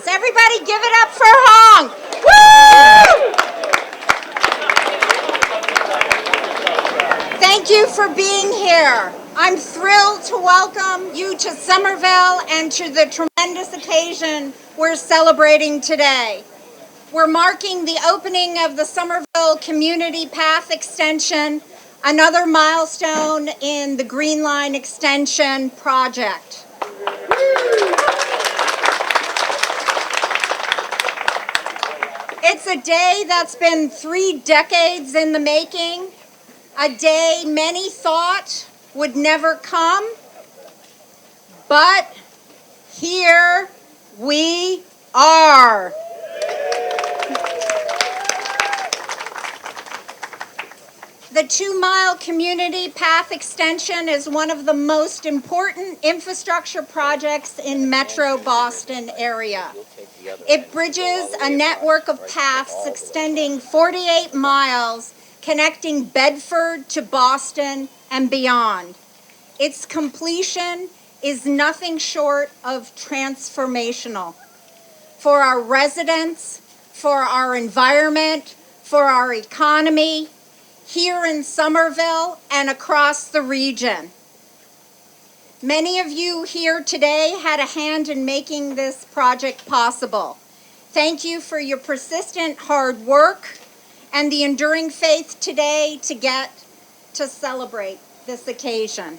Everybody give it up for Honk. Woo! Thank you for being here. I'm thrilled to welcome you to Somerville and to the tremendous occasion we're celebrating today. We're marking the opening of the Somerville Community Path Extension, another milestone in the Green Line Extension project. It's a day that's been 3 decades in the making, a day many thought would never come, but here we are. The 2-mile community path extension is one of the most important infrastructure projects in Metro Boston area. It bridges a network of paths extending 48 miles, connecting Bedford to Boston and beyond. Its completion is nothing short of transformational for our residents, for our environment, for our economy, here in Somerville and across the region. Many of you here today had a hand in making this project possible. Thank you for your persistent hard work and the enduring faith today to get to celebrate this occasion.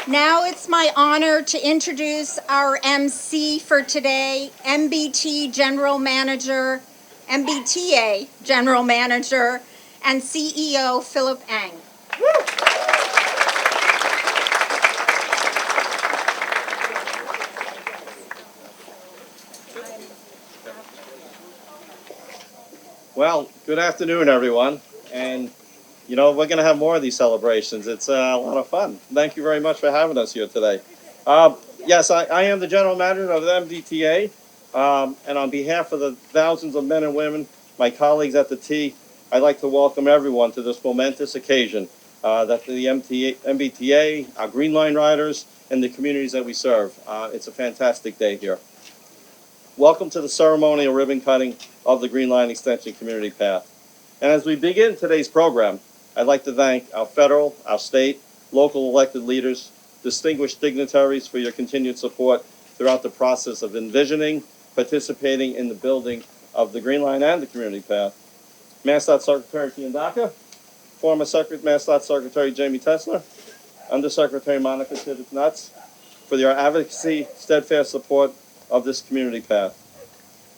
Now it's my honor to introduce our MC for today, MBTA General Manager and CEO Philip Eng. Well, good afternoon, everyone. And you know, we're going to have more of these celebrations. It's a lot of fun. Thank you very much for having us here today. Yes, I am the General Manager of the MBTA, and on behalf of the thousands of men and women, my colleagues at the T, I'd like to welcome everyone to this momentous occasion that the MBTA, our Green Line riders, and the communities that we serve. It's a fantastic day here. Welcome to the ceremonial ribbon cutting of the Green Line Extension Community Path. And as we begin today's program, I'd like to thank our federal, our state, local elected leaders, distinguished dignitaries for your continued support throughout the process of envisioning, participating in the building of the Green Line and the Community Path. MassDOT Secretary Kiandaka, former MassDOT Secretary Jamie Tesler, Undersecretary Monica Tibbetts-Nuts, for your advocacy, steadfast support of this community path.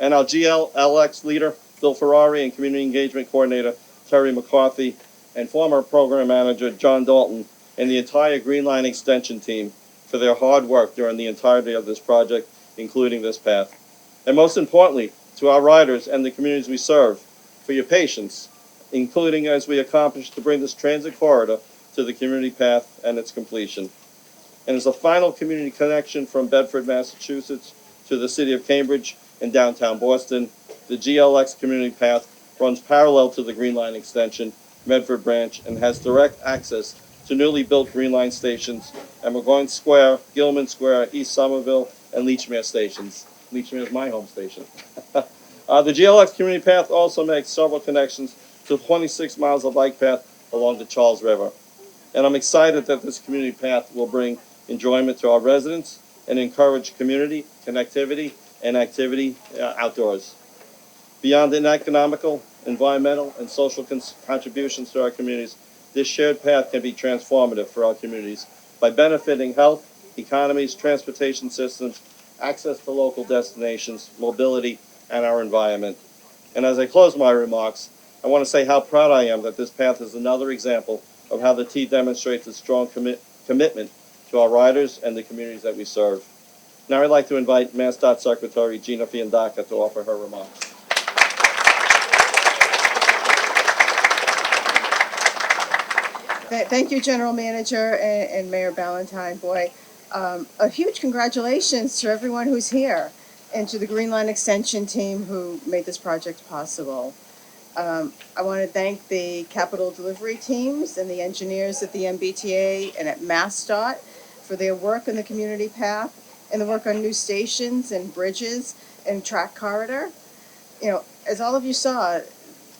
And our GLX leader, Bill Ferrari, and Community Engagement Coordinator Terry McCarthy, and former Program Manager John Dalton, and the entire Green Line Extension team for their hard work during the entirety of this project, including this path. And most importantly, to our riders and the communities we serve, for your patience, including as we accomplish to bring this transit corridor to the community path and its completion. And as a final community connection from Bedford, Massachusetts to the city of Cambridge and downtown Boston, the GLX community path runs parallel to the Green Line Extension, Medford branch, and has direct access to newly built Green Line stations at McGowan Square, Gilman Square, East Somerville, and Leechmere stations. Leechmere is my home station. The GLX community path also makes several connections to 26 miles of bike path along the Charles River. And I'm excited that this community path will bring enjoyment to our residents and encourage community, connectivity, and activity outdoors. Beyond the economical, environmental, and social contributions to our communities, this shared path can be transformative for our communities by benefiting health, economies, transportation systems, access to local destinations, mobility, and our environment. And as I close my remarks, I want to say how proud I am that this path is another example of how the T demonstrates a strong commitment to our riders and the communities that we serve. Now I'd like to invite MassDOT Secretary Gina Fiandaca to offer her remarks. Thank you, General Manager and Mayor Ballantyne. Boy, a huge congratulations to everyone who's here and to the Green Line Extension team who made this project possible. I want to thank the capital delivery teams and the engineers at the MBTA and at MassDOT for their work on the community path and the work on new stations and bridges and track corridor. You know, as all of you saw,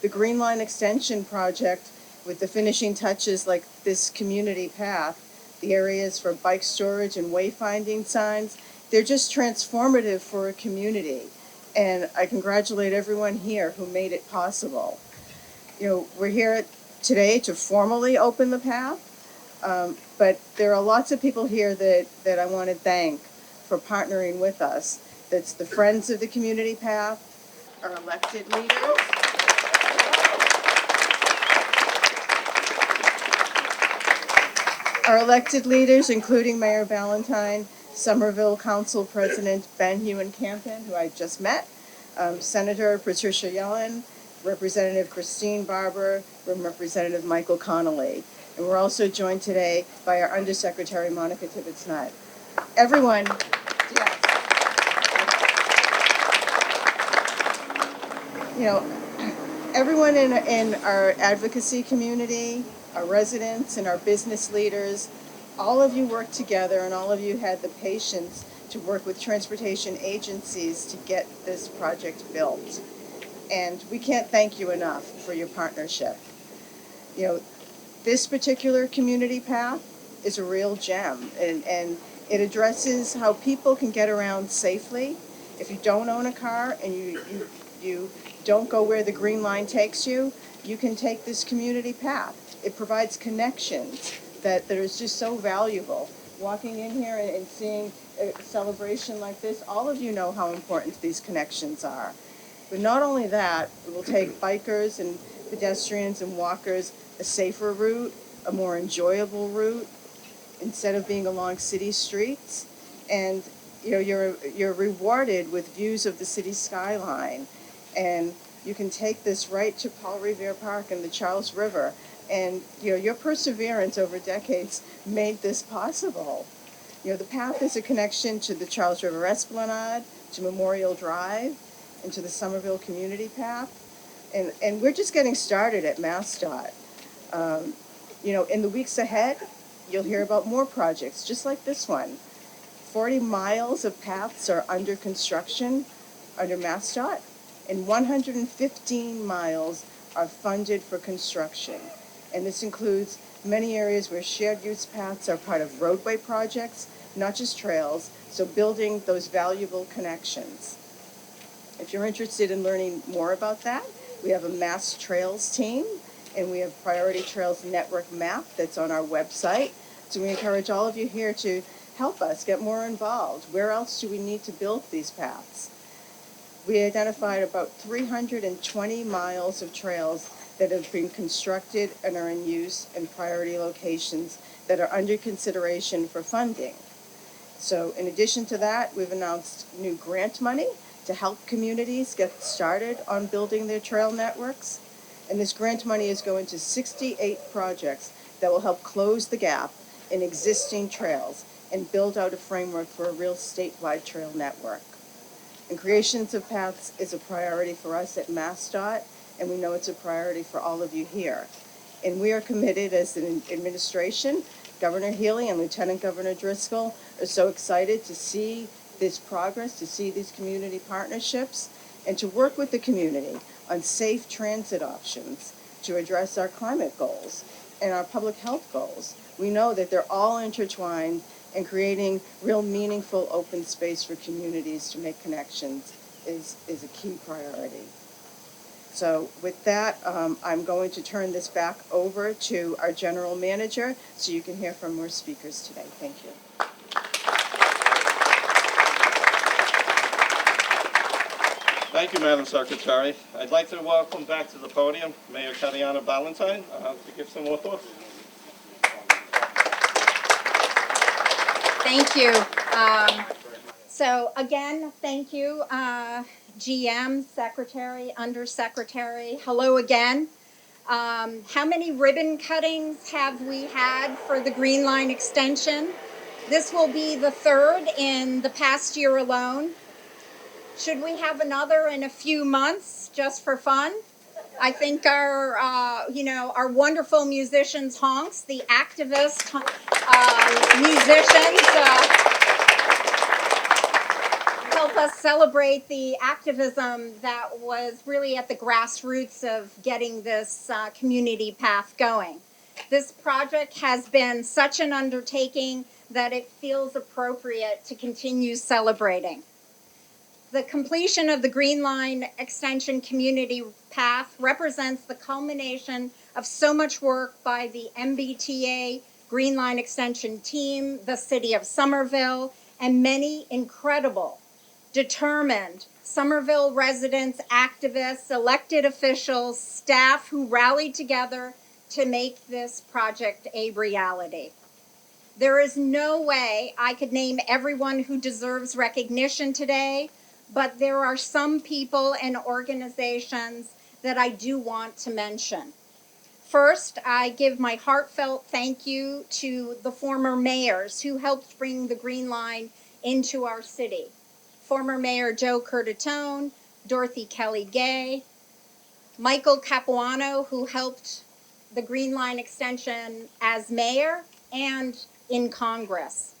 the Green Line Extension project with the finishing touches like this community path, the areas for bike storage and wayfinding signs, they're just transformative for a community. And I congratulate everyone here who made it possible. You know, we're here today to formally open the path, but there are lots of people here that I want to thank for partnering with us. That's the Friends of the Community Path, our elected leaders, including Mayor Ballantyne, Somerville Council President Ben Hewen-Campen, who I just met, Senator Patricia Yellen, Representative Christine Barber, and Representative Michael Connolly. And we're also joined today by our Undersecretary Monica Tibbetts-Nutt. Everyone, yes. You know, everyone in our advocacy community, our residents and our business leaders, all of you worked together and all of you had the patience to work with transportation agencies to get this project built. And we can't thank you enough for your partnership. You know, this particular community path is a real gem, and it addresses how people can get around safely. If you don't own a car and you don't go where the green line takes you, you can take this community path. It provides connections that is just so valuable. Walking in here and seeing a celebration like this, all of you know how important these connections are. But not only that, it will take bikers and pedestrians and walkers a safer route, a more enjoyable route, instead of being along city streets. And you know, you're rewarded with views of the city skyline. And you can take this right to Paul Revere Park and the Charles River. And you know, your perseverance over decades made this possible. You know, the path is a connection to the Charles River Esplanade, to Memorial Drive, and to the Somerville Community Path. And we're just getting started at MassDOT. You know, in the weeks ahead, you'll hear about more projects just like this one. 40 miles of paths are under construction under MassDOT, and 115 miles are funded for construction. And this includes many areas where shared use paths are part of roadway projects, not just trails, so building those valuable connections. If you're interested in learning more about that, we have a Mass Trails team, and we have Priority Trails Network map that's on our website. So we encourage all of you here to help us get more involved. Where else do we need to build these paths? We identified about 320 miles of trails that have been constructed and are in use in priority locations that are under consideration for funding. So in addition to that, we've announced new grant money to help communities get started on building their trail networks. And this grant money is going to 68 projects that will help close the gap in existing trails and build out a framework for a real statewide trail network. And creations of paths is a priority for us at MassDOT, and we know it's a priority for all of you here. And we are committed as an administration. Governor Healy and Lieutenant Governor Driscoll are so excited to see this progress, to see these community partnerships, and to work with the community on safe transit options to address our climate goals and our public health goals. We know that they're all intertwined, and creating real meaningful open space for communities to make connections is a key priority. So with that, I'm going to turn this back over to our general manager so you can hear from more speakers today. Thank you. Thank you, Madam Secretary. I'd like to welcome back to the podium Mayor Katjana Ballantyne to give some more thoughts. Thank you. So again, thank you, GM, Secretary, Undersecretary. Hello again. How many ribbon cuttings have we had for the Green Line extension? This will be the third in the past year alone. Should we have another in a few months just for fun? I think our, our wonderful musicians, honks, the activist musicians, help us celebrate the activism that was really at the grassroots of getting this community path going. This project has been such an undertaking that it feels appropriate to continue celebrating. The completion of the Green Line Extension Community Path represents the culmination of so much work by the MBTA Green Line Extension team, the City of Somerville, and many incredible, determined Somerville residents, activists, elected officials, staff who rallied together to make this project a reality. There is no way I could name everyone who deserves recognition today, but there are some people and organizations that I do want to mention. First, I give my heartfelt thank you to the former mayors who helped bring the Green Line into our city. Former Mayor Joe Curtatone, Dorothy Kelly Gay, Michael Capuano, who helped the Green Line extension as mayor and in Congress.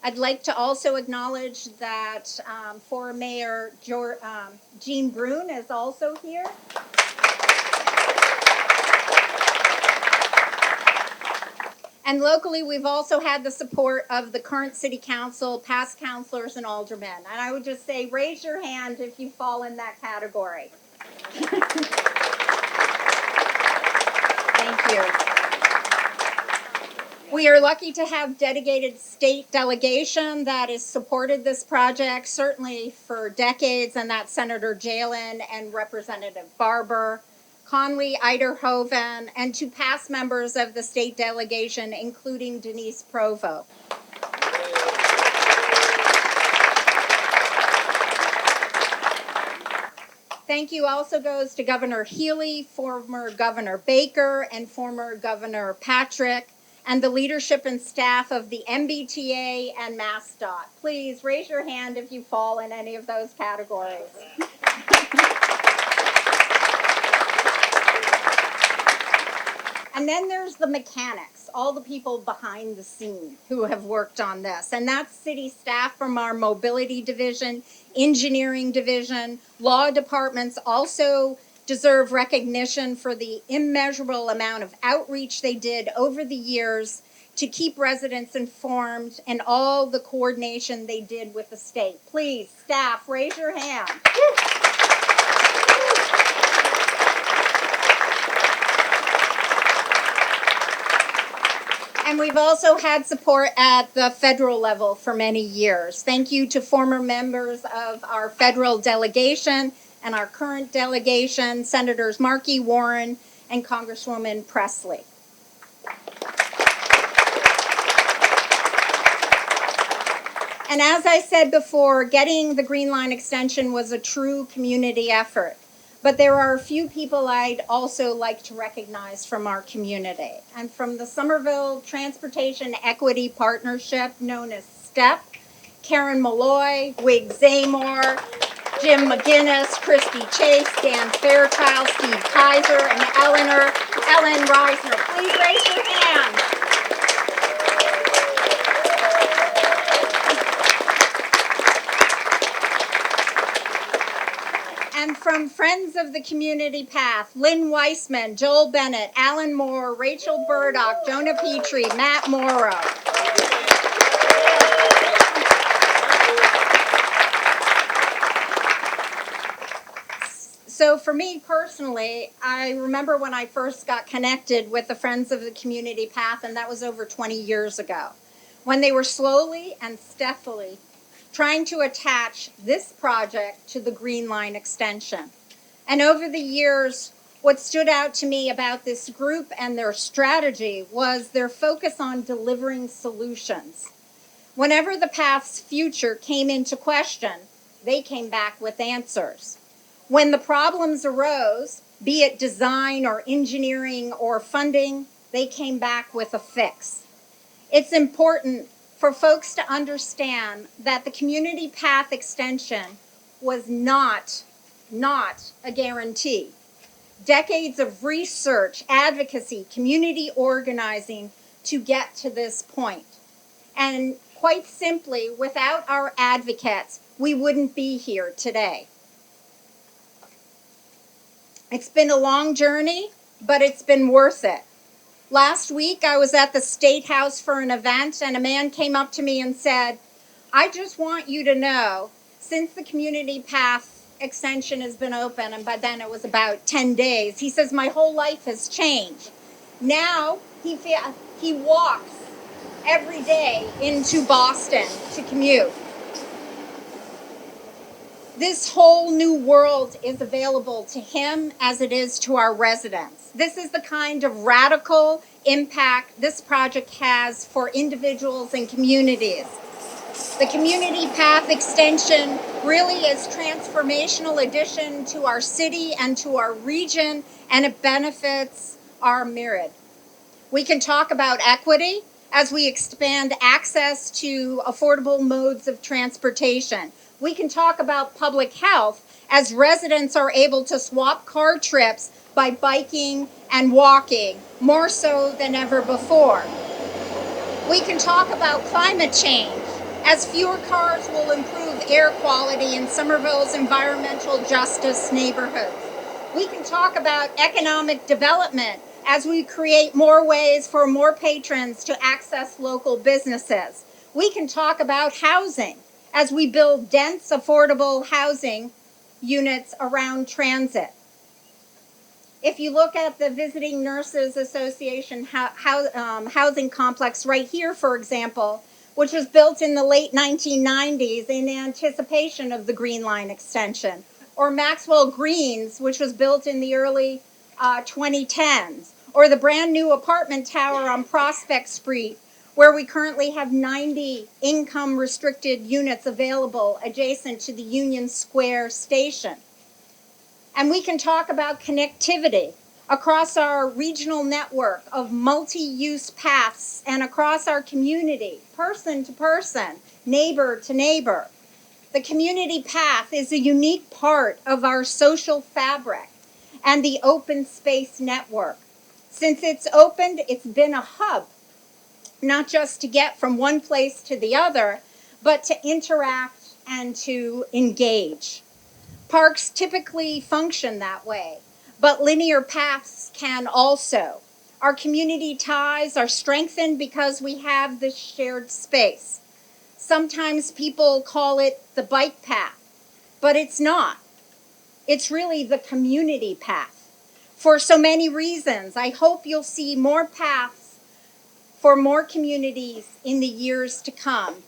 I'd like to also acknowledge that former Mayor Jean Brune is also here. And locally, we've also had the support of the current city council, past councilors, and aldermen. And I would just say, raise your hand if you fall in that category. Thank you. We are lucky to have dedicated state delegation that has supported this project, certainly for decades, and that's Senator Jalen and Representative Barber, Conley Eiderhoven, and two past members of the state delegation, including Denise Provo. Thank you also goes to Governor Healy, former Governor Baker, and former Governor Patrick, and the leadership and staff of the MBTA and MassDOT. Please raise your hand if you fall in any of those categories. And then there's the mechanics, all the people behind the scene who have worked on this. And that's city staff from our mobility division, engineering division, law departments also deserve recognition for the immeasurable amount of outreach they did over the years to keep residents informed and all the coordination they did with the state. Please, staff, raise your hand. And we've also had support at the federal level for many years. Thank you to former members of our federal delegation and our current delegation, Senators Markey, Warren, and Congresswoman Presley. And as I said before, getting the Green Line extension was a true community effort. But there are a few people I'd also like to recognize from our community. And from the Somerville Transportation Equity Partnership, known as STEP, Karen Malloy, Wig Zamor, Jim McGinnis, Christy Chase, Dan Fairchild, Steve Kaiser, and Ellen Reisner. Please raise your hand. And from Friends of the Community Path, Lynn Weissman, Joel Bennett, Alan Moore, Rachel Burdock, Jonah Petrie, Matt Morrow. So for me personally, I remember when I first got connected with the Friends of the Community Path, and that was over 20 years ago, when they were slowly and stealthily trying to attach this project to the Green Line extension. And over the years, what stood out to me about this group and their strategy was their focus on delivering solutions. Whenever the path's future came into question, they came back with answers. When the problems arose, be it design or engineering or funding, they came back with a fix. It's important for folks to understand that the community path extension was not a guarantee. Decades of research, advocacy, community organizing to get to this point. And quite simply, without our advocates, we wouldn't be here today. It's been a long journey, but it's been worth it. Last week, I was at the State House for an event, and a man came up to me and said, I just want you to know, since the community path extension has been open, and by then it was about 10 days, he says, my whole life has changed. Now, he walks every day into Boston to commute. This whole new world is available to him as it is to our residents. This is the kind of radical impact this project has for individuals and communities. The community path extension really is transformational addition to our city and to our region, and it benefits our myriad. We can talk about equity as we expand access to affordable modes of transportation. We can talk about public health as residents are able to swap car trips by biking and walking, more so than ever before. We can talk about climate change as fewer cars will improve air quality in Somerville's environmental justice neighborhoods. We can talk about economic development as we create more ways for more patrons to access local businesses. We can talk about housing as we build dense, affordable housing units around transit. If you look at the Visiting Nurses Association housing complex right here, for example, which was built in the late 1990s in anticipation of the Green Line extension, or Maxwell Greens, which was built in the early 2010s, or the brand new apartment tower on Prospect Street, where we currently have 90 income-restricted units available adjacent to the Union Square station. And we can talk about connectivity across our regional network of multi-use paths and across our community, person to person, neighbor to neighbor. The community path is a unique part of our social fabric and the open space network. Since it's opened, it's been a hub, not just to get from one place to the other, but to interact and to engage. Parks typically function that way, but linear paths can also. Our community ties are strengthened because we have this shared space. Sometimes people call it the bike path, but it's not. It's really the community path. For so many reasons, I hope you'll see more paths for more communities in the years to come.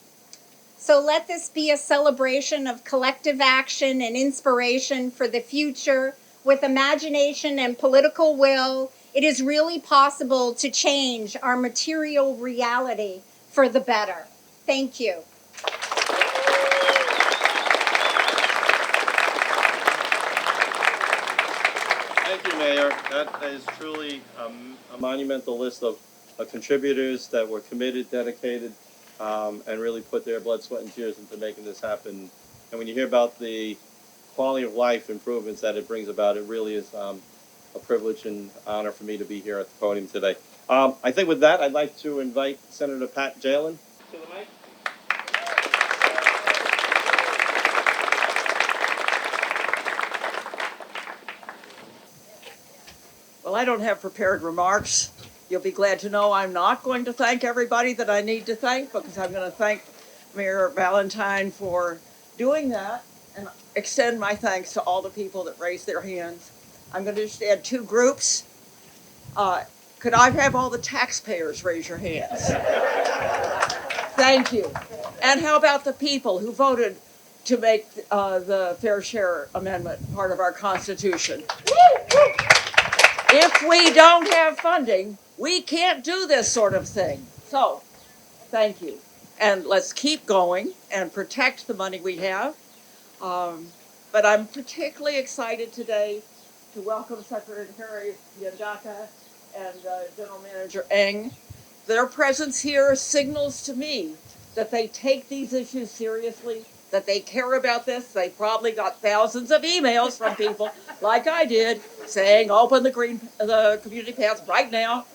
So let this be a celebration of collective action and inspiration for the future. With imagination and political will, it is really possible to change our material reality for the better. Thank you. Thank you, Mayor. That is truly a monumental list of contributors that were committed, dedicated, and really put their blood, sweat, and tears into making this happen. And when you hear about the quality of life improvements that it brings about, it really is a privilege and honor for me to be here at the podium today. I think with that, I'd like to invite Senator Pat Jalen to the mic. Well, I don't have prepared remarks. You'll be glad to know I'm not going to thank everybody that I need to thank, because I'm going to thank Mayor Ballantyne for doing that and extend my thanks to all the people that raised their hands. I'm going to just add two groups. Could I have all the taxpayers raise your hands? Thank you. And how about the people who voted to make the Fair Share Amendment part of our Constitution? If we don't have funding, we can't do this sort of thing. So, thank you. And let's keep going and protect the money we have. But I'm particularly excited today to welcome Secretary Yandaka and General Manager Eng. Their presence here signals to me that they take these issues seriously, that they care about this. They probably got thousands of emails from people like I did saying, open the community paths right now,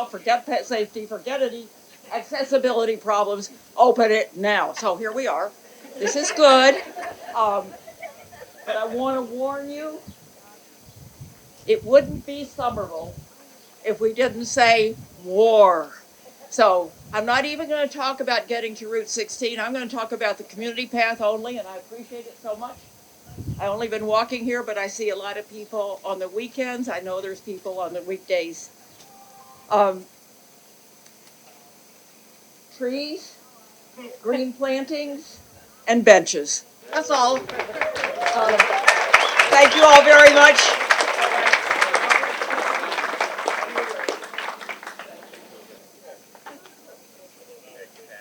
forget pet safety, forget any accessibility problems, open it now. So here we are. This is good. But I want to warn you, it wouldn't be Somerville if we didn't say more. So I'm not even going to talk about getting to Route 16. I'm going to talk about the community path only, and I appreciate it so much. I've only been walking here, but I see a lot of people on the weekends. I know there's people on the weekdays. Trees, green plantings, and benches. That's all. Thank you all very much.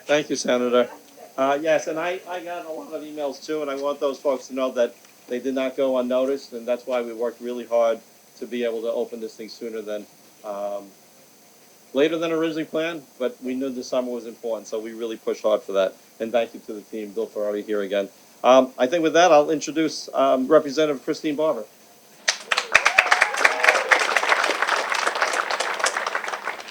Thank you, Senator. Yes, and I got a lot of emails too, and I want those folks to know that they did not go unnoticed, and that's why we worked really hard to be able to open this thing sooner than, later than originally planned, but we knew the summer was important, so we really pushed hard for that. And thank you to the team, Bill Ferrari here again. I think with that, I'll introduce Representative Christine Barber.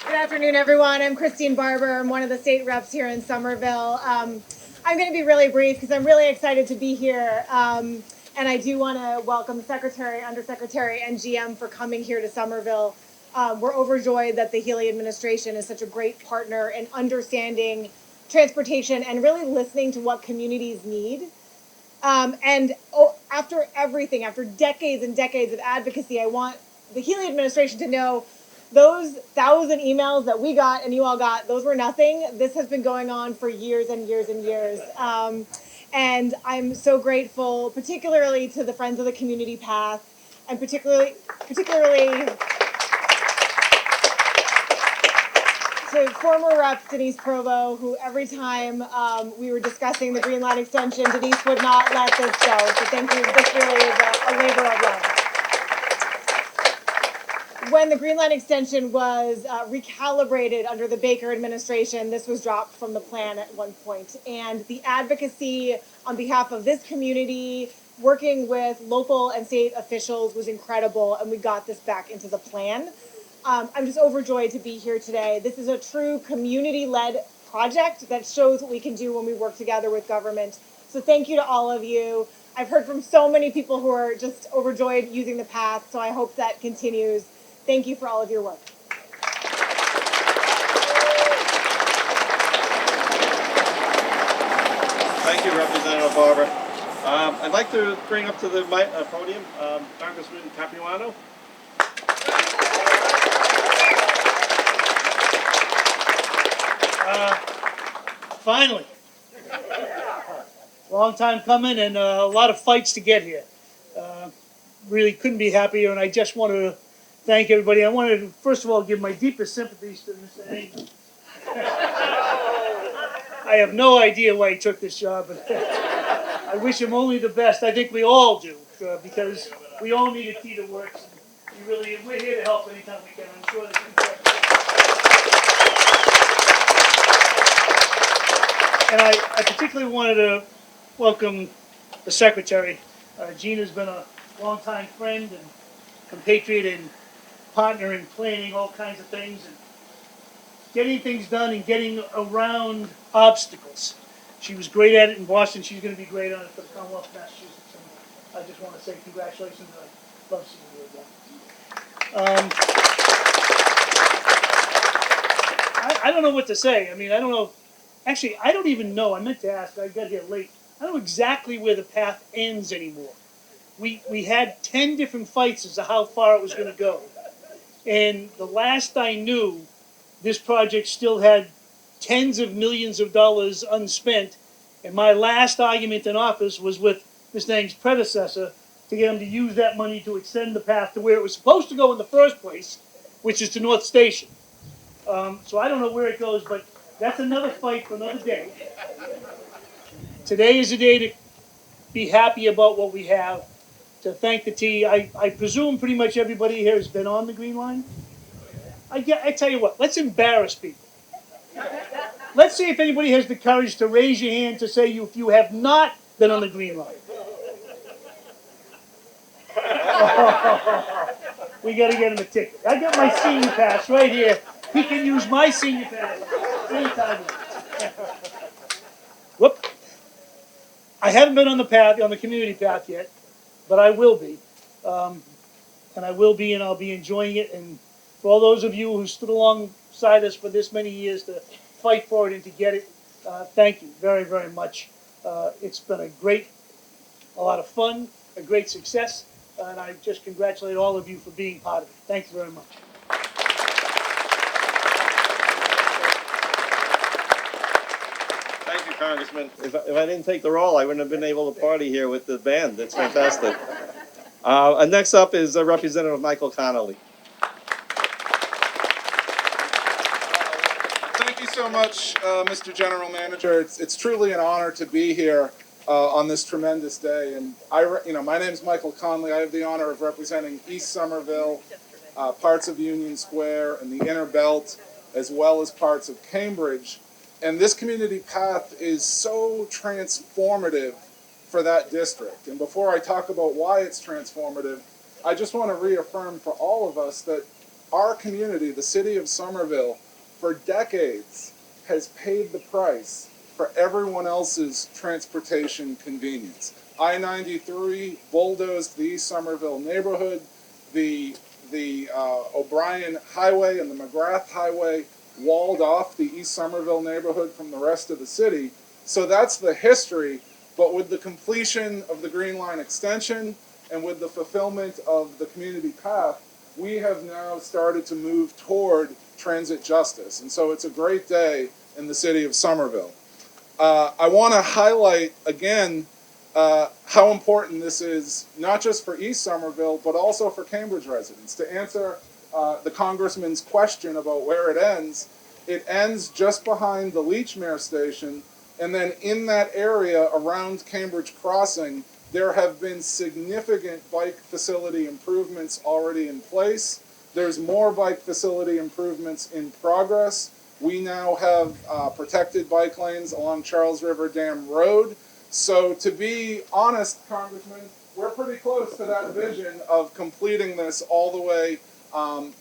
Good afternoon, everyone. I'm Christine Barber. I'm one of the state reps here in Somerville. I'm going to be really brief because I'm really excited to be here. And I do want to welcome the Secretary, Undersecretary, and GM for coming here to Somerville. We're overjoyed that the Healy administration is such a great partner in understanding transportation and really listening to what communities need. After everything, after decades and decades of advocacy, I want the Healy administration to know those 1,000 emails that we got and you all got, those were nothing. This has been going on for years and years and years. And I'm so grateful, particularly to the Friends of the Community Path, and particularly to former Rep Denise Provo, who every time we were discussing the Green Line extension, Denise would not let this go. So thank you. This really is a labor of love. When the Green Line extension was recalibrated under the Baker administration, this was dropped from the plan at one point. And the advocacy on behalf of this community, working with local and state officials, was incredible, and we got this back into the plan. I'm just overjoyed to be here today. This is a true community-led project that shows what we can do when we work together with government. So thank you to all of you. I've heard from so many people who are just overjoyed using the path, so I hope that continues. Thank you for all of your work. Thank you, Representative Barber. I'd like to bring up to the podium Congressman Capuano. Finally. Long time coming and a lot of fights to get here. Really couldn't be happier, and I just want to thank everybody. I wanted to, first of all, give my deepest sympathies to Mr. Eng. I have no idea why he took this job, but I wish him only the best. I think we all do, because we all need a key that works. We're here to help anytime we can. I'm sure that you can. And I particularly wanted to welcome the Secretary. Gina's been a longtime friend and compatriot and partner in planning all kinds of things and getting things done and getting around obstacles. She was great at it in Boston. She's going to be great on it for the Commonwealth of Massachusetts. And I just want to say congratulations. I love seeing you again. I don't know what to say. I mean, I don't know. Actually, I don't even know. I meant to ask. I got here late. I don't know exactly where the path ends anymore. We had 10 different fights as to how far it was going to go. And the last I knew, this project still had tens of millions of dollars unspent And my last argument in office was with Ms. Nang's predecessor to get him to use that money to extend the path to where it was supposed to go in the first place, which is to North Station. So I don't know where it goes, but that's another fight for another day. Today is a day to be happy about what we have, to thank the T. I presume pretty much everybody here has been on the Green Line. I tell you what, let's embarrass people. Let's see if anybody has the courage to raise your hand to say if you have not been on the Green Line. We got to get him a ticket. I got my senior pass right here. He can use my senior pass anytime. Whoop. I haven't been on the path, on the community path yet, but I will be. And I will be, and I'll be enjoying it. And for all those of you who stood alongside us for this many years to fight for it and to get it, thank you very, very much. It's been a lot of fun, a great success, and I just congratulate all of you for being part of it. Thank you very much. Thank you, Congressman. If I didn't take the role, I wouldn't have been able to party here with the band. That's fantastic. And next up is Representative Michael Connolly. Thank you so much, Mr. General Manager. It's truly an honor to be here on this tremendous day. And my name is Michael Connolly. I have the honor of representing East Somerville, parts of Union Square, and the Inner Belt, as well as parts of Cambridge. And this community path is so transformative for that district. And before I talk about why it's transformative, I just want to reaffirm for all of us that our community, the city of Somerville, for decades has paid the price for everyone else's transportation convenience. I-93 bulldozed the East Somerville neighborhood, the O'Brien Highway and the McGrath Highway walled off the East Somerville neighborhood from the rest of the city. So that's the history. But with the completion of the Green Line extension and with the fulfillment of the community path, we have now started to move toward transit justice. And so it's a great day in the city of Somerville. I want to highlight again how important this is, not just for East Somerville, but also for Cambridge residents. To answer the Congressman's question about where it ends just behind the Leechmere station. And then in that area around Cambridge Crossing, there have been significant bike facility improvements already in place. There's more bike facility improvements in progress. We now have protected bike lanes along Charles River Dam Road. So to be honest, Congressman, we're pretty close to that vision of completing this all the way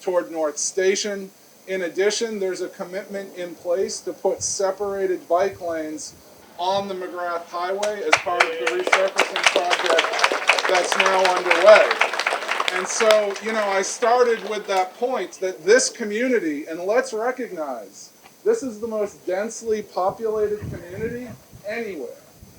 toward North Station. In addition, there's a commitment in place to put separated bike lanes on the McGrath Highway as part of the resurfacing project that's now underway. And so, I started with that point that this community, and let's recognize, this is the most densely populated community anywhere.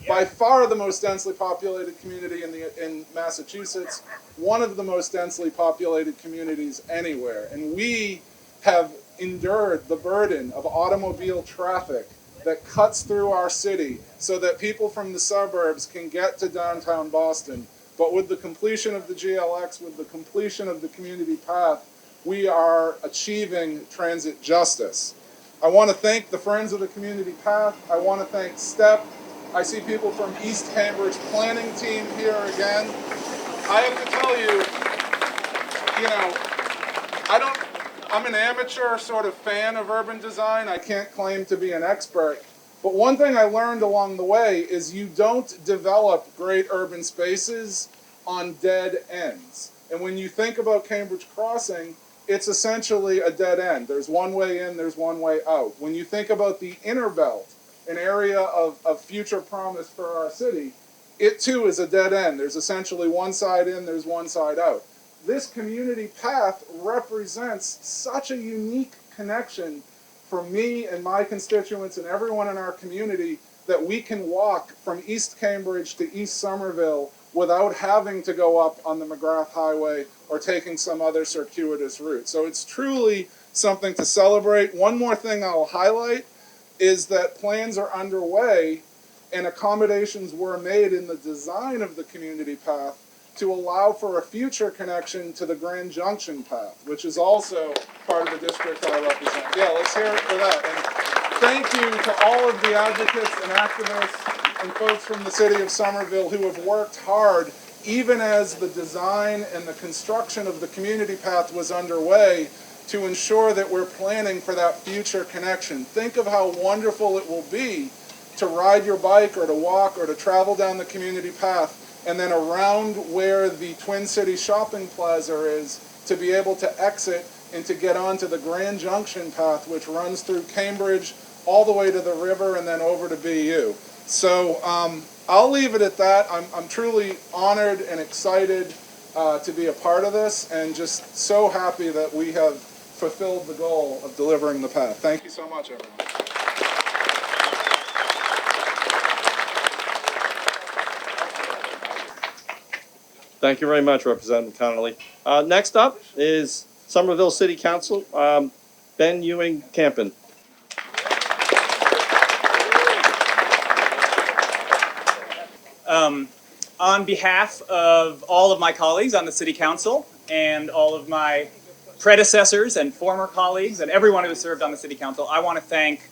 By far the most densely populated community in Massachusetts, one of the most densely populated communities anywhere. And we have endured the burden of automobile traffic that cuts through our city so that people from the suburbs can get to downtown Boston. But with the completion of the GLX, with the completion of the community path, we are achieving transit justice. I want to thank the Friends of the Community Path. I want to thank STEP. I see people from East Cambridge Planning Team here again. I have to tell you, I'm an amateur sort of fan of urban design. I can't claim to be an expert. But one thing I learned along the way is you don't develop great urban spaces on dead ends. And when you think about Cambridge Crossing, it's essentially a dead end. There's one way in, there's one way out. When you think about the Inner Belt, an area of future promise for our city, it too is a dead end. There's essentially one side in, there's one side out. This community path represents such a unique connection for me and my constituents and everyone in our community that we can walk from East Cambridge to East Somerville without having to go up on the McGrath Highway or taking some other circuitous route. So it's truly something to celebrate. One more thing I'll highlight is that plans are underway and accommodations were made in the design of the community path to allow for a future connection to the Grand Junction path, which is also part of the district I represent. Yeah, let's hear it for that. And thank you to all of the advocates and activists and folks from the city of Somerville who have worked hard, even as the design and the construction of the community path was underway, to ensure that we're planning for that future connection. Think of how wonderful it will be to ride your bike or to walk or to travel down the community path, and then around where the Twin Cities Shopping Plaza is, to be able to exit and to get onto the Grand Junction path, which runs through Cambridge all the way to the river and then over to BU. So I'll leave it at that. I'm truly honored and excited to be a part of this, and just so happy that we have fulfilled the goal of delivering the path. Thank you so much, everyone. Thank you very much, Representative Connolly. Next up is Somerville City Council, Ben Ewing Campen. On behalf of all of my colleagues on the City Council and all of my predecessors and former colleagues and everyone who has served on the City Council, I want to thank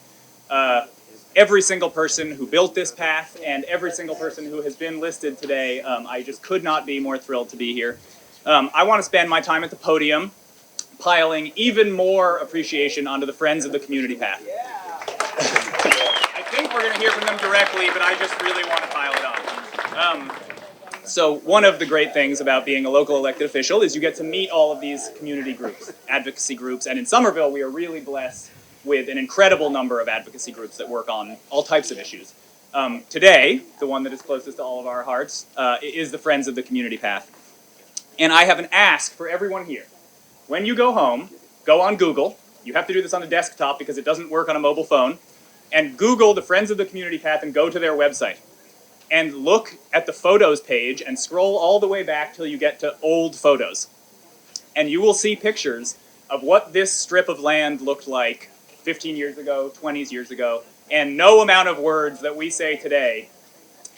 every single person who built this path and every single person who has been listed today. I just could not be more thrilled to be here. I want to spend my time at the podium piling even more appreciation onto the friends of the community path. I think we're going to hear from them directly, but I just really want to pile it on. So one of the great things about being a local elected official is you get to meet all of these community groups, advocacy groups, and in Somerville we are really blessed with an incredible number of advocacy groups that work on all types of issues. Today, the one that is closest to all of our hearts is the Friends of the Community Path. And I have an ask for everyone here. When you go home, go on Google. You have to do this on a desktop because it doesn't work on a mobile phone. And Google the Friends of the Community Path and go to their website. And look at the photos page and scroll all the way back till you get to old photos. And you will see pictures of what this strip of land looked like 15 years ago, 20 years ago, and no amount of words that we say today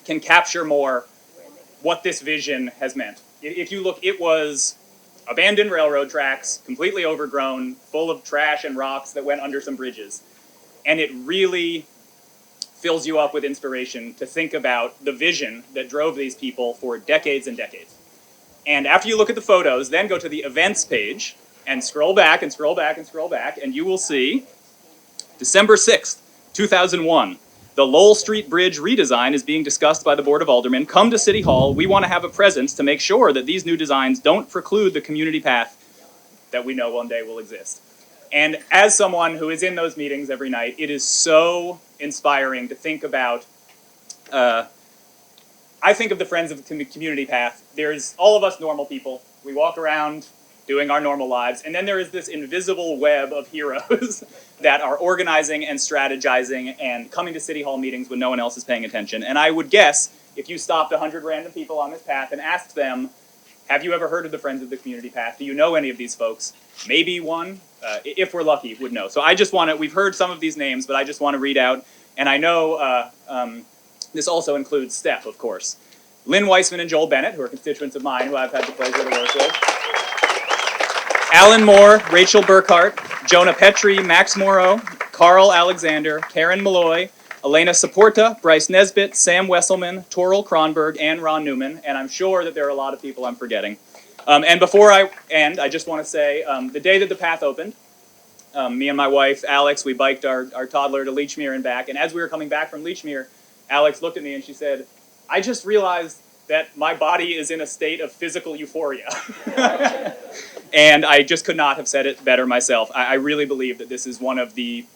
can capture more what this vision has meant. If you look, it was abandoned railroad tracks, completely overgrown, full of trash and rocks that went under some bridges. And it really fills you up with inspiration to think about the vision that drove these people for decades and decades. And after you look at the photos, then go to the events page and scroll back and scroll back and scroll back, and you will see December 6th, 2001. The Lowell Street Bridge redesign is being discussed by the Board of Aldermen. Come to City Hall. We want to have a presence to make sure that these new designs don't preclude the community path that we know one day will exist. And as someone who is in those meetings every night, it is so inspiring to think about, I think of the Friends of the Community Path. There's all of us normal people. We walk around doing our normal lives, and then there is this invisible web of heroes that are organizing and strategizing and coming to City Hall meetings when no one else is paying attention. And I would guess, if you stopped 100 random people on this path and asked them, have you ever heard of the Friends of the Community Path? Do you know any of these folks? Maybe one, if we're lucky, would know. So I just want to, we've heard some of these names, but I just want to read out, and I know this also includes Steph, of course. Lynn Weissman and Joel Bennett, who are constituents of mine, who I've had the pleasure to work with. Alan Moore, Rachel Burkhart, Jonah Petrie, Max Morrow, Carl Alexander, Karen Malloy, Elena Saporta, Bryce Nesbitt, Sam Wesselman, Toril Kronberg, and Ron Newman, and I'm sure that there are a lot of people I'm forgetting. And before I end, I just want to say, the day that the path opened, me and my wife, Alex, we biked our toddler to Leechmere and back, and as we were coming back from Leechmere, Alex looked at me and she said, I just realized that my body is in a state of physical euphoria. And I just could not have said it better myself. I really believe that this is one of the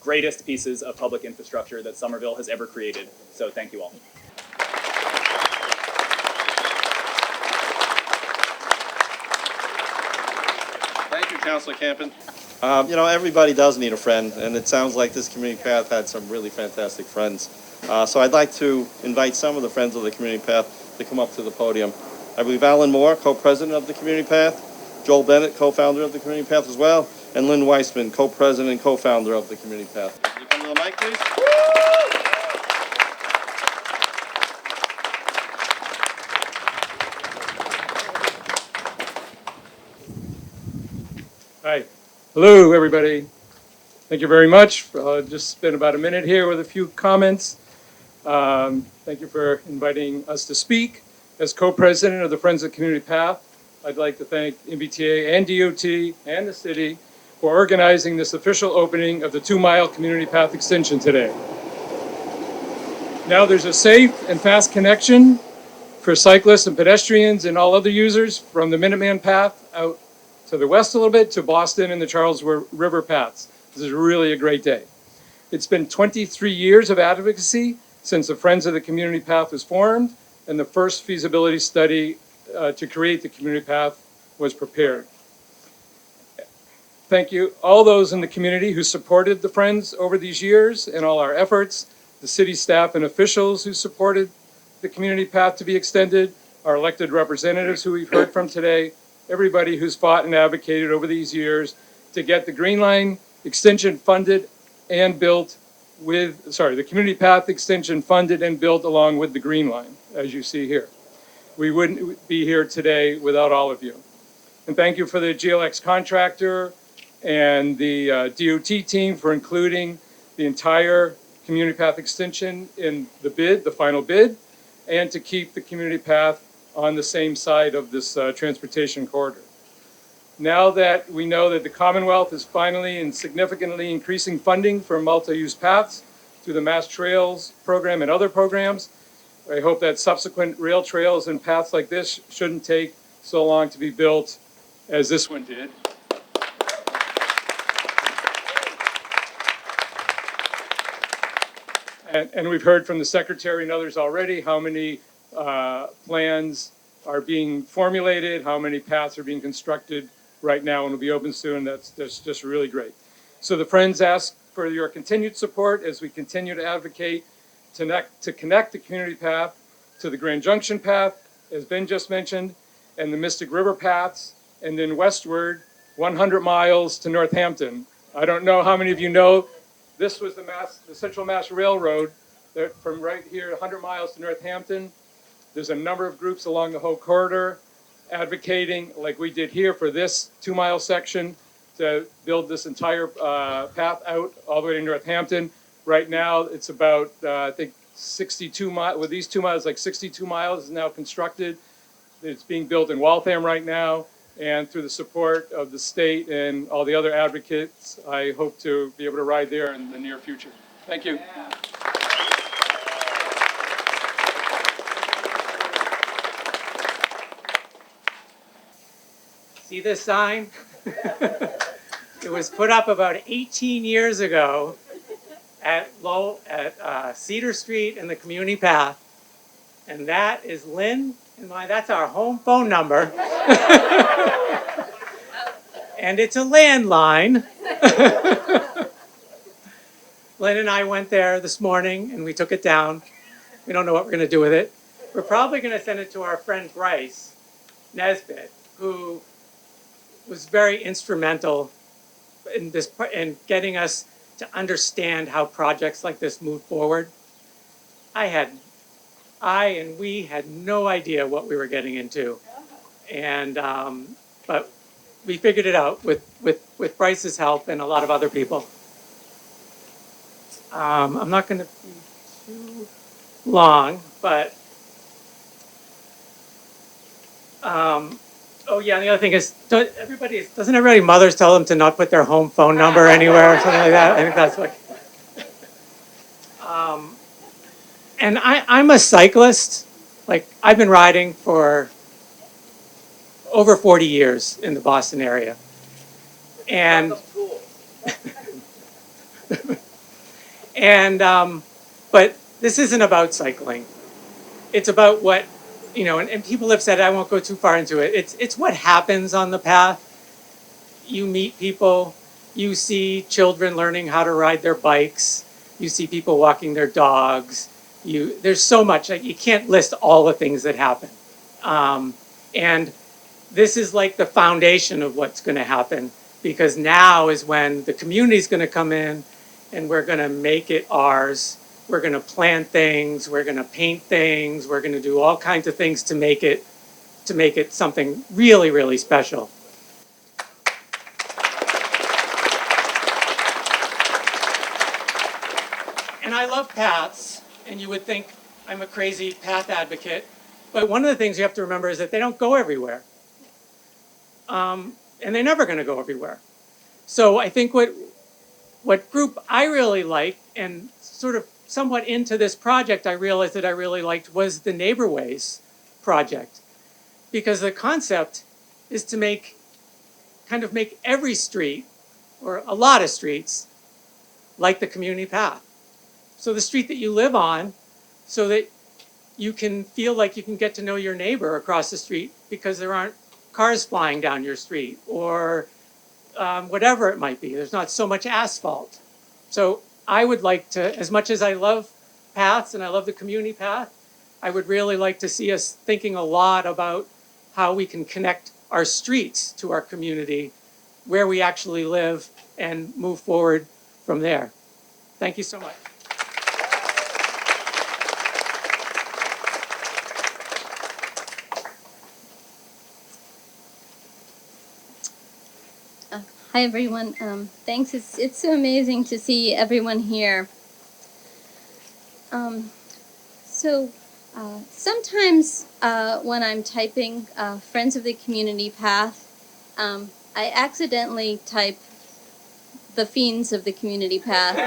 greatest pieces of public infrastructure that Somerville has ever created. So thank you all. Thank you, Councilor Campen. You know, everybody does need a friend, and it sounds like this community path had some really fantastic friends. So I'd like to invite some of the friends of the community path to come up to the podium. I believe Alan Moore, co-president of the community path, Joel Bennett, co-founder of the community path as well, and Lynn Weissman, co-president and co-founder of the community path. Can you come to the mic, please? Hello, everybody. Thank you very much. Just spent about a minute here with a few comments. Thank you for inviting us to speak. As co-president of the Friends of the Community Path, I'd like to thank MBTA and DOT and the city for organizing this official opening of the 2-mile community path extension today. Now there's a safe and fast connection for cyclists and pedestrians and all other users from the Minuteman Path out to the west a little bit to Boston and the Charles River paths. This is really a great day. It's been 23 years of advocacy since the Friends of the Community Path was formed and the first feasibility study to create the community path was prepared. Thank you all those in the community who supported the Friends over these years and all our efforts, the city staff and officials who supported the community path to be extended, our elected representatives who we've heard from today, everybody who's fought and advocated over these years to get the Green Line extension funded and built with, the community path extension funded and built along with the Green Line, as you see here. We wouldn't be here today without all of you. And thank you for the GLX contractor and the DOT team for including the entire community path extension in the bid, the final bid, and to keep the community path on the same side of this transportation corridor. Now that we know that the Commonwealth is finally and significantly increasing funding for multi-use paths through the Mass Trails program and other programs, I hope that subsequent rail trails and paths like this shouldn't take so long to be built as this one did. And we've heard from the Secretary and others already how many plans are being formulated, how many paths are being constructed right now and will be open soon. That's just really great. So the Friends ask for your continued support as we continue to advocate to connect the community path to the Grand Junction path, as Ben just mentioned, and the Mystic River paths, and then westward 100 miles to Northampton. I don't know how many of you know, this was the Central Mass Railroad that from right here 100 miles to Northampton. There's a number of groups along the whole corridor advocating, like we did here for this 2-mile section, to build this entire path out all the way to Northampton. Right now, it's about, I think, 62 miles, with these 2 miles, like 62 miles is now constructed. It's being built in Waltham right now, and through the support of the state and all the other advocates, I hope to be able to ride there in the near future. Thank you. See this sign? It was put up about 18 years ago at Cedar Street and the Community Path. And that is Lynn, and that's our home phone number. And it's a landline. Lynn and I went there this morning and we took it down. We don't know what we're gonna do with it. We're probably gonna send it to our friend Bryce Nesbitt, who was very instrumental in getting us to understand how projects like this move forward. We had no idea what we were getting into, and but we figured it out with Bryce's help and a lot of other people. I'm not going to be too long, but oh yeah, and the other thing is, doesn't everybody mothers tell them to not put their home phone number anywhere or something like that? I think that's what. And I'm a cyclist. Like, I've been riding for over 40 years in the Boston area. And but this isn't about cycling. It's about what, and people have said, I won't go too far into it. It's what happens on the path. You meet people, you see children learning how to ride their bikes, you see people walking their dogs. There's so much, like, you can't list all the things that happen. And this is like the foundation of what's gonna happen, because now is when the community's gonna come in and we're gonna make it ours. We're gonna plant things, we're gonna paint things, we're gonna do all kinds of things to make it something really, really special. I love paths, and you would think I'm a crazy path advocate, but one of the things you have to remember is that they don't go everywhere. And they're never going to go everywhere. So I think what group I really like, and sort of somewhat into this project I realized that I really liked, was the Neighborways project. Because the concept is to make every street, or a lot of streets, like the community path. So the street that you live on, so that you can feel like you can get to know your neighbor across the street because there aren't cars flying down your street, or whatever it might be. There's not so much asphalt. So I would like to, as much as I love paths and I love the community path, I would really like to see us thinking a lot about how we can connect our streets to our community, where we actually live, and move forward from there. Thank you so much. Hi everyone. Thanks. It's so amazing to see everyone here. Sometimes when I'm typing Friends of the Community Path, I accidentally type the Fiends of the Community Path.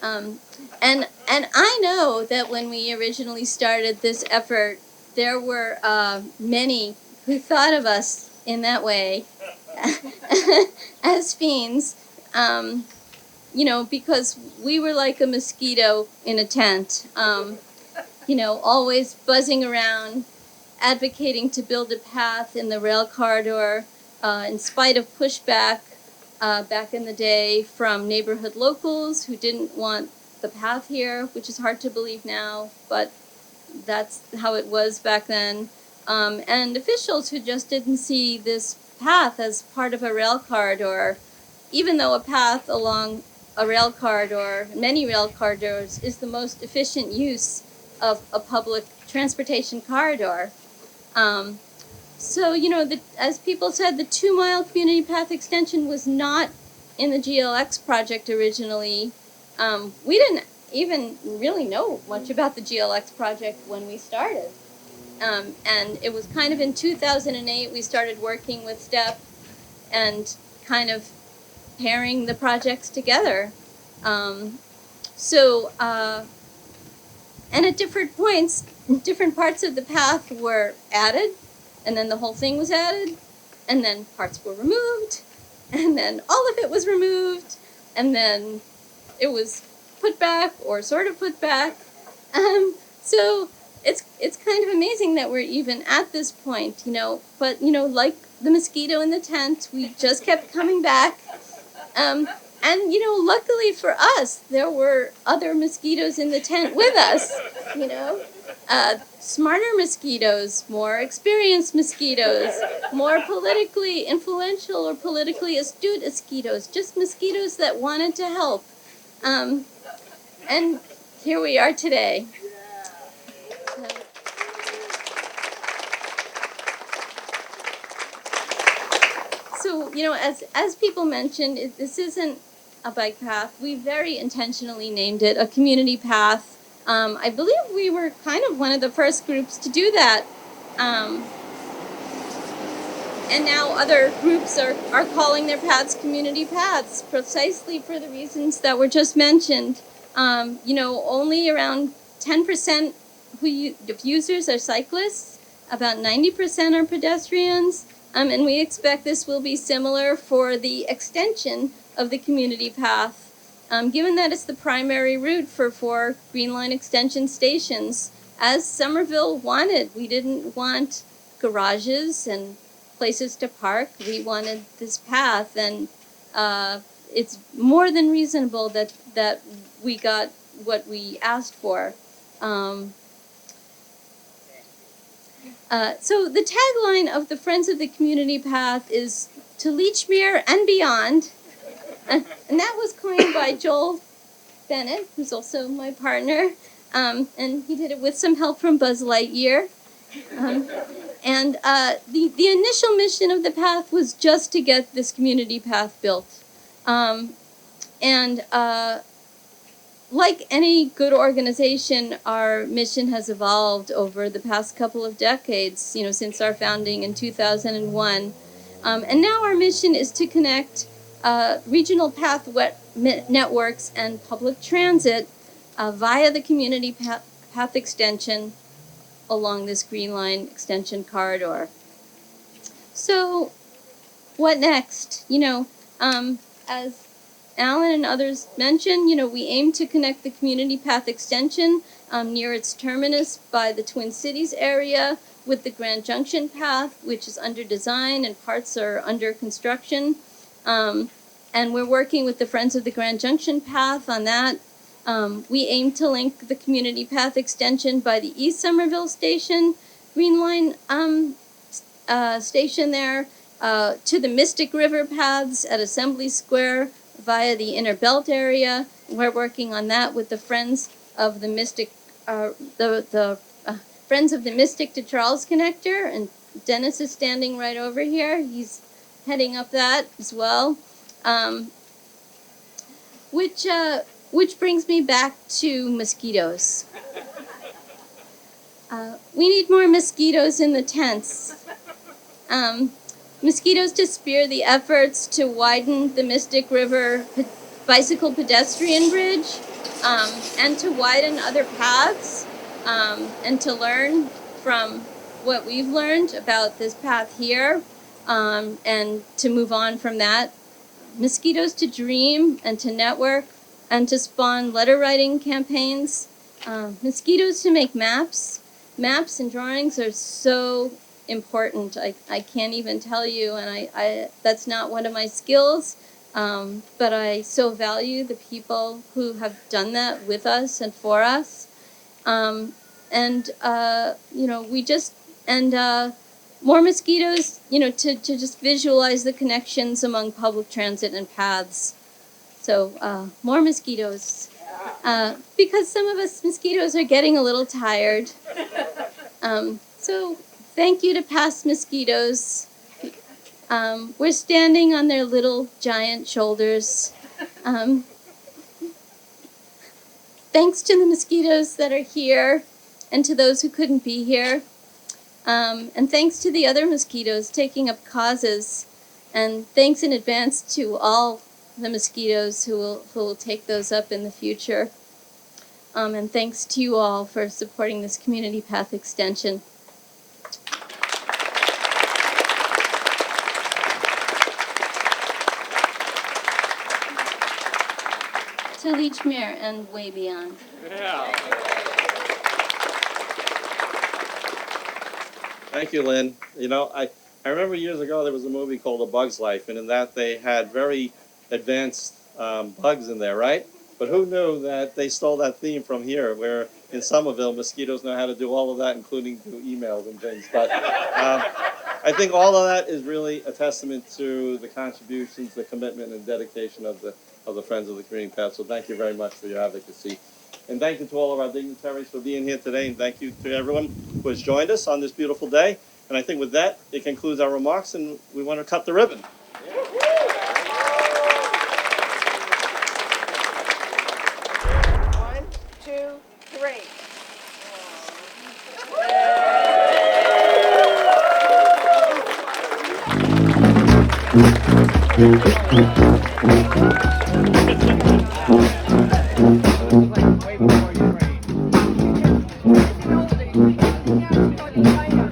And I know that when we originally started this effort, there were many who thought of us in that way as fiends, because we were like a mosquito in a tent, always buzzing around, advocating to build a path in the rail corridor, in spite of pushback back in the day from neighborhood locals who didn't want the path here, which is hard to believe now, but that's how it was back then, and officials who just didn't see this path as part of a rail corridor, even though a path along a rail corridor, many rail corridors, is the most efficient use of a public transportation corridor. As people said, the 2-mile community path extension was not in the GLX project originally. We didn't even really know much about the GLX project when we started. And it was kind of in 2008 we started working with STEP and kind of pairing the projects together. And at different points, different parts of the path were added, and then the whole thing was added, and then parts were removed, and then all of it was removed, and then it was put back or sort of put back. So it's kind of amazing that we're even at this point, but like the mosquito in the tent, we just kept coming back. And luckily for us, there were other mosquitoes in the tent with us, smarter mosquitoes, more experienced mosquitoes, more politically influential or politically astute mosquitoes, just mosquitoes that wanted to help. And here we are today. So, as people mentioned, this isn't a bike path. We very intentionally named it a community path. I believe we were kind of one of the first groups to do that. And now other groups are calling their paths community paths, precisely for the reasons that were just mentioned. Only around 10% of users are cyclists, about 90% are pedestrians, and we expect this will be similar for the extension of the community path. Given that it's the primary route for 4 Green Line extension stations, as Somerville wanted, we didn't want garages and places to park. We wanted this path, and it's more than reasonable that we got what we asked for. So the tagline of the Friends of the Community Path is "To Lechmere and Beyond," and that was coined by Joel Bennett, who's also my partner, and he did it with some help from Buzz Lightyear. And the initial mission of the path was just to get this community path built. like any good organization, our mission has evolved over the past couple of decades, you know, since our founding in 2001. And now our mission is to connect regional path networks and public transit via the community path extension along this Green Line extension corridor. So, what next? You know, as Alan and others mentioned, you know, we aim to connect the community path extension near its terminus by the Twin Cities area with the Grand Junction path, which is under design and parts are under construction. And we're working with the Friends of the Grand Junction path on that. We aim to link the community path extension by the East Somerville Station, Green Line station there, to the Mystic River paths at Assembly Square via the Inner Belt area. We're working on that with the Friends of the Mystic, Friends of the Mystic to Charles Connector, and Dennis is standing right over here. He's heading up that as well. Which brings me back to mosquitoes. We need more mosquitoes in the tents. Mosquitoes to spear the efforts to widen the Mystic River bicycle pedestrian bridge, and to widen other paths, and to learn from what we've learned about this path here, and to move on from that. Mosquitoes to dream and to network and to spawn letter writing campaigns. Mosquitoes to make maps. Maps and drawings are so important. I can't even tell you, and I that's not one of my skills, but I so value the people who have done that with us and for us. You know, we just, and more mosquitoes, you know, to just visualize the connections among public transit and paths. So more mosquitoes, because some of us mosquitoes are getting a little tired. So thank you to past mosquitoes. We're standing on their little giant shoulders. Thanks to the mosquitoes that are here and to those who couldn't be here. And thanks to the other mosquitoes taking up causes. And thanks in advance to all the mosquitoes who will take those up in the future. And thanks to you all for supporting this community path extension. To Leechmere and way beyond. Yeah. Thank you, Lynn. You know, I remember years ago there was a movie called A Bug's Life, and in that they had very advanced bugs in there, right? But who knew that they stole that theme from here, where in Somerville, mosquitoes know how to do all of that, including do emails and things. But I think all of that is really a testament to the contributions, the commitment, and dedication of the Friends of the Community Path. So thank you very much for your advocacy. And thank you to all of our dignitaries for being here today, and thank you to everyone who has joined us on this beautiful day. And I think with that, it concludes our remarks, and we want to cut the ribbon. One, two, three. Way before you rain.